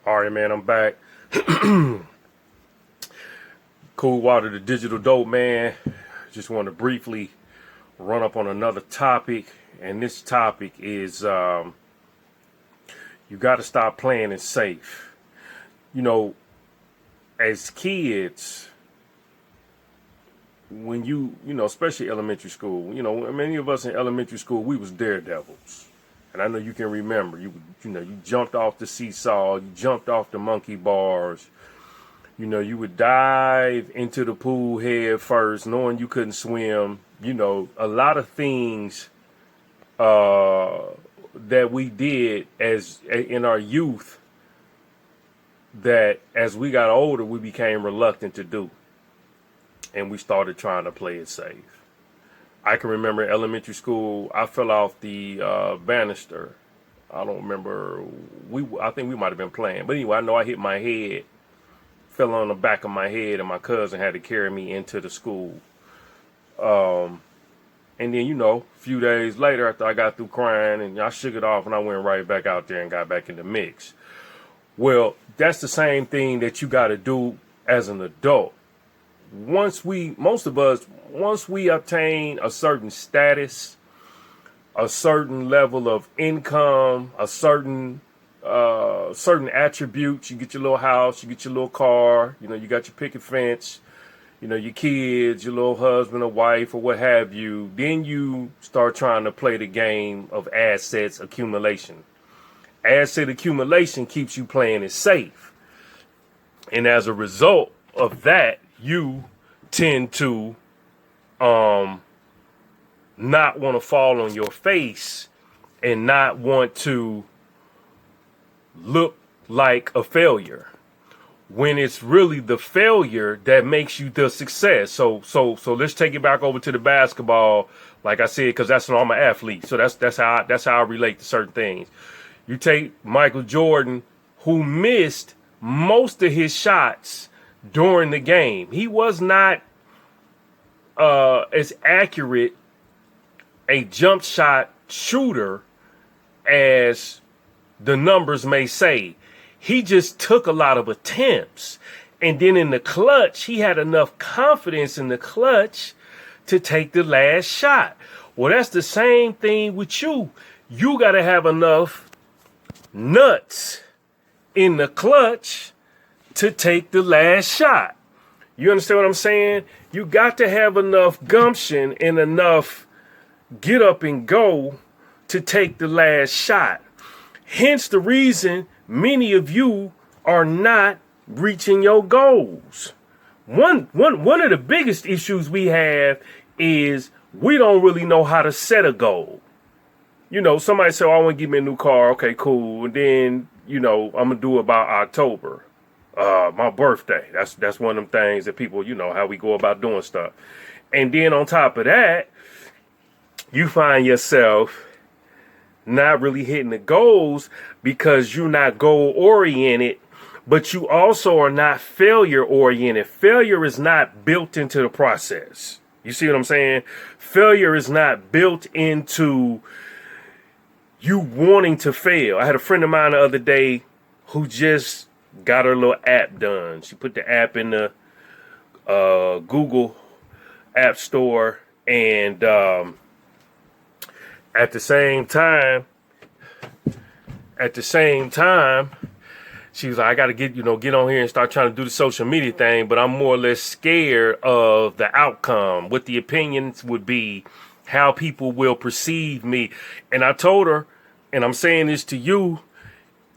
All right, man, I'm back. Cool Water, the digital dope man. Just want to briefly run up on another topic, and this topic is you got to stop playing it safe. You know, as kids, when especially elementary school, many of us in elementary school, we was daredevils. And I know you can remember, you jumped off the seesaw, you jumped off the monkey bars. You would dive into the pool head first, knowing you couldn't swim. A lot of things that we did as in our youth that as we got older, we became reluctant to do. And we started trying to play it safe. I can remember elementary school, I fell off the banister. I don't remember. I think we might have been playing. But anyway, I know I hit my head, fell on the back of my head, and my cousin had to carry me into the school. And then, a few days later, after I got through crying, and I shook it off, and I went right back out there and got back in the mix. Well, that's the same thing that you got to do as an adult. Once we obtain a certain status, a certain level of income, a certain attributes, you get your little house, you get your little car, you got your picket fence, your kids, your little husband or wife or what have you, then you start trying to play the game of assets accumulation. Asset accumulation keeps you playing it safe. And as a result of that, you tend to not want to fall on your face and not want to look like a failure when it's really the failure that makes you the success. So let's take it back over to the basketball, like I said, because that's I'm an athlete. So that's how I relate to certain things. You take Michael Jordan, who missed most of his shots during the game. He was not as accurate a jump shot shooter as the numbers may say. He just took a lot of attempts. And then in the clutch, he had enough confidence in the clutch to take the last shot. Well, that's the same thing with you. You got to have enough nuts in the clutch to take the last shot. You understand what I'm saying? You got to have enough gumption and enough get up and go to take the last shot. Hence the reason many of you are not reaching your goals. One of the biggest issues we have is we don't really know how to set a goal. Somebody say, oh, I want to give me a new car. Okay, cool. And then, I'm going to do it about October. My birthday. That's one of them things that people, how we go about doing stuff. And then on top of that, you find yourself not really hitting the goals because you're not goal oriented, but you also are not failure oriented. Failure is not built into the process. You see what I'm saying? Failure is not built into you wanting to fail. I had a friend of mine the other day who just got her little app done. She put the app in the Google App Store, and at the same time, she was like, I got to get on here and start trying to do the social media thing, but I'm more or less scared of the outcome, what the opinions would be, how people will perceive me. And I told her, and I'm saying this to you,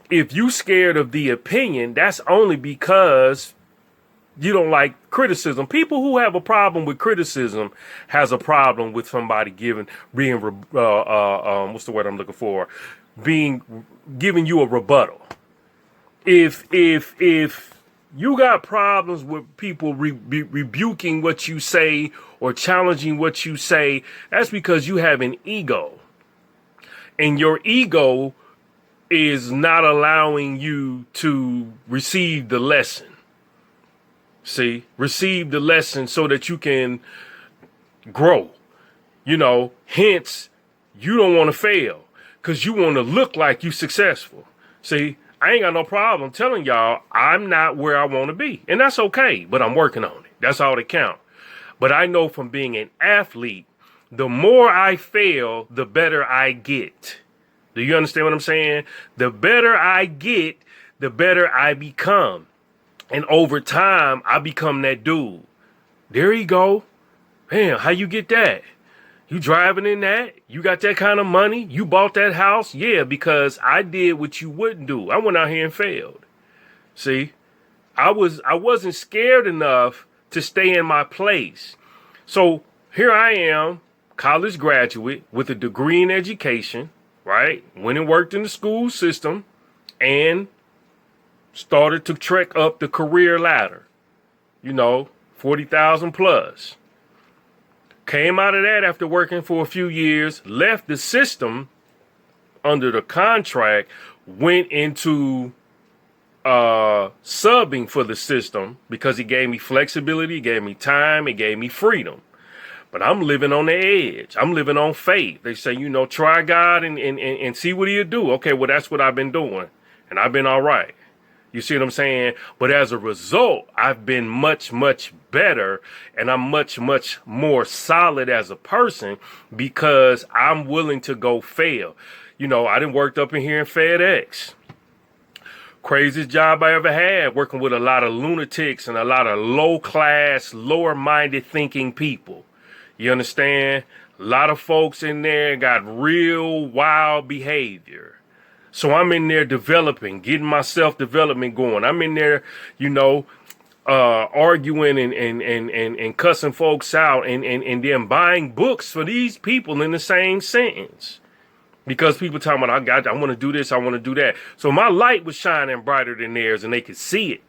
if you scared of the opinion, that's only because you don't like criticism. People who have a problem with criticism has a problem with somebody giving you a rebuttal. If you got problems with people rebuking what you say or challenging what you say, that's because you have an ego. And your ego is not allowing you to receive the lesson. See, receive the lesson so that you can grow. Hence, you don't want to fail because you want to look like you're successful. See, I ain't got no problem telling y'all I'm not where I want to be. And that's okay, but I'm working on it. That's all that counts. But I know from being an athlete, the more I fail, the better I get. Do you understand what I'm saying? The better I get, the better I become. And over time, I become that dude. There you go. Man, how you get that? You driving in that? You got that kind of money? You bought that house? Yeah, because I did what you wouldn't do. I went out here and failed. See, I wasn't scared enough to stay in my place. So here I am, college graduate with a degree in education, right? Went and worked in the school system and started to trek up the career ladder, 40,000 plus. Came out of that after working for a few years, left the system under the contract, went into subbing for the system because it gave me flexibility, it gave me time, it gave me freedom. But I'm living on the edge. I'm living on faith. They say, try God and see what he'll do. Okay, well, that's what I've been doing. And I've been all right. You see what I'm saying? But as a result, I've been much, much better, and I'm much, much more solid as a person because I'm willing to go fail. I done worked up in here in FedEx. Craziest job I ever had, working with a lot of lunatics and a lot of low-class, lower-minded thinking people. You understand? A lot of folks in there got real wild behavior. So I'm in there developing, getting my self-development going. I'm in there, arguing and cussing folks out and then buying books for these people in the same sentence. Because people talking about, I want to do this, I want to do that. So my light was shining brighter than theirs and they could see it.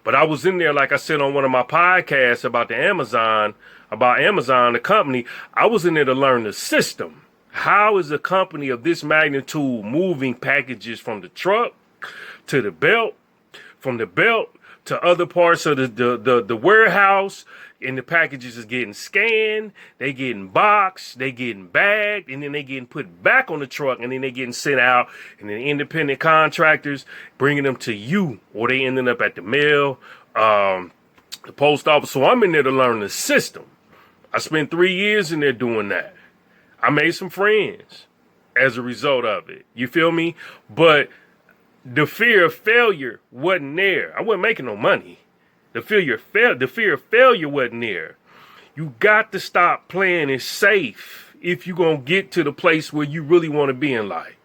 But I was in there, like I said on one of my podcasts about Amazon, the company. I was in there to learn the system. How is a company of this magnitude moving packages from the truck to the belt, from the belt to other parts of the warehouse, and the packages is getting scanned, they getting boxed, they getting bagged, and then they getting put back on the truck, and then they getting sent out, and then independent contractors bringing them to you, or they ending up at the mail, the post office. So I'm in there to learn the system. I spent 3 years in there doing that. I made some friends as a result of it. You feel me? But the fear of failure wasn't there. I wasn't making no money. The fear of failure wasn't there. You got to stop playing it safe if you're going to get to the place where you really want to be in life.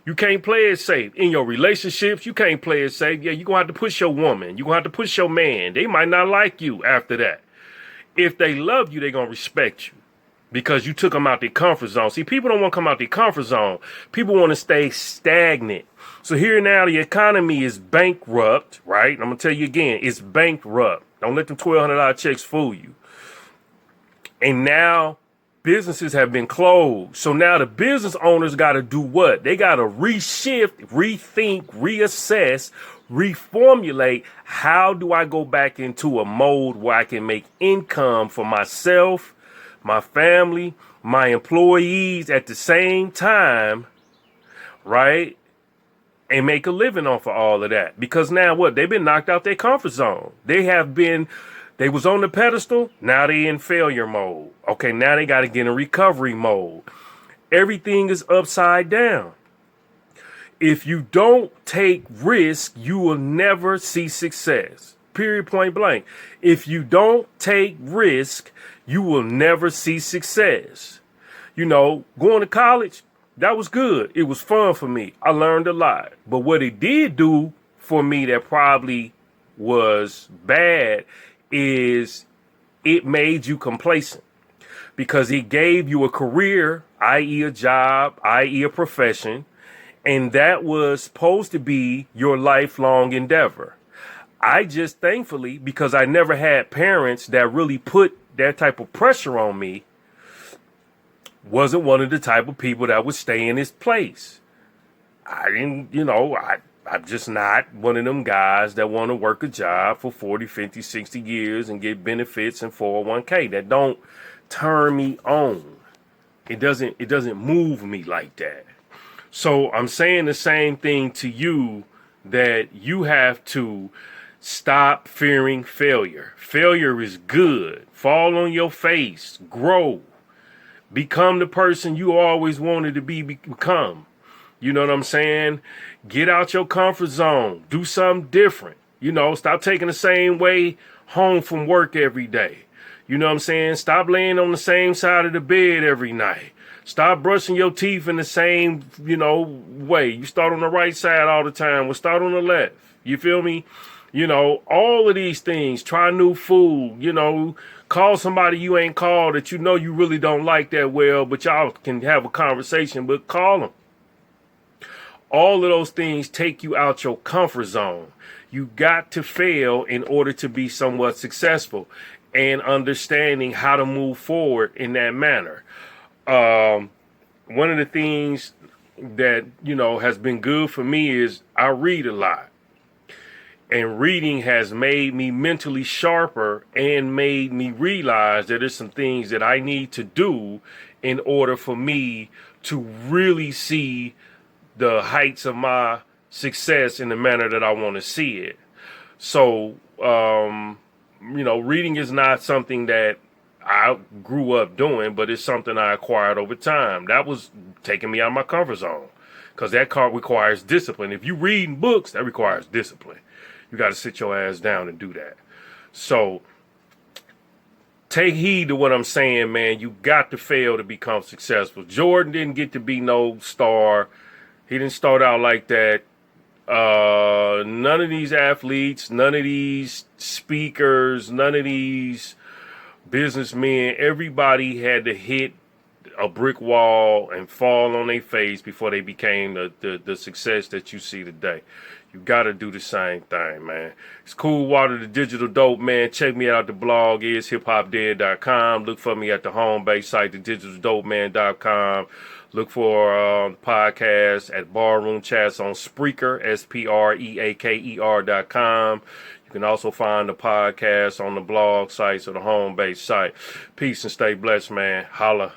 You can't play it safe. In your relationships, you can't play it safe. Yeah, you're going to have to push your woman. You're going to have to push your man. They might not like you after that. If they love you, they're going to respect you. Because you took them out their comfort zone. See, people don't want to come out their comfort zone. People want to stay stagnant. So here now, the economy is bankrupt, right? I'm going to tell you again, it's bankrupt. Don't let them $1,200 checks fool you. And now businesses have been closed. So now the business owners got to do what? They got to reshift, rethink, reassess, reformulate. How do I go back into a mode where I can make income for myself, my family, my employees at the same time, right? And make a living off of all of that. Because now what? They've been knocked out their comfort zone. They was on the pedestal. Now they in failure mode. Okay, now they got to get in recovery mode. Everything is upside down. If you don't take risk, you will never see success. Period, point blank. If you don't take risk, you will never see success. Going to college, that was good. It was fun for me. I learned a lot. But what it did do for me that probably was bad is it made you complacent. Because it gave you a career, i.e. a job, i.e. a profession, and that was supposed to be your lifelong endeavor. I just thankfully, because I never had parents that really put that type of pressure on me, wasn't one of the type of people that would stay in his place. I didn't, I'm just not one of them guys that want to work a job for 40, 50, 60 years and get benefits and 401k. That don't turn me on. It doesn't move me like that. So I'm saying the same thing to you that you have to stop fearing failure. Failure is good. Fall on your face, grow, become the person you always wanted to become. You know what I'm saying? Get out your comfort zone. Do something different. Stop taking the same way home from work every day. You know what I'm saying? Stop laying on the same side of the bed every night. Stop brushing your teeth in the same, way. You start on the right side all the time. We'll start on the left. You feel me? All of these things. Try new food. Call somebody you ain't called that you really don't like that well, but y'all can have a conversation, but call them. All of those things take you out your comfort zone. You got to fail in order to be somewhat successful, and understanding how to move forward in that manner. One of the things that, has been good for me is I read a lot. And reading has made me mentally sharper and made me realize that there's some things that I need to do in order for me to really see the heights of my success in the manner that I want to see it. So, reading is not something that I grew up doing, but it's something I acquired over time. That was taking me out of my comfort zone, because that requires discipline. If you reading books, that requires discipline. You got to sit your ass down and do that. So take heed to what I'm saying, man. You got to fail to become successful. Jordan didn't get to be no star. He didn't start out like that. None of these athletes, none of these speakers, none of these businessmen, everybody had to hit a brick wall and fall on their face before they became the success that you see today. You got to do the same thing, man. It's Cool Water, the digital dope, man. Check me out. The blog is hiphopdead.com. Look for me at the home base site, thedigitaldopeman.com. Look for the podcast at Barroom Chats on Spreaker, SPREAKER.com. You can also find the podcast on the blog sites or the home base site. Peace and stay blessed, man. Holla.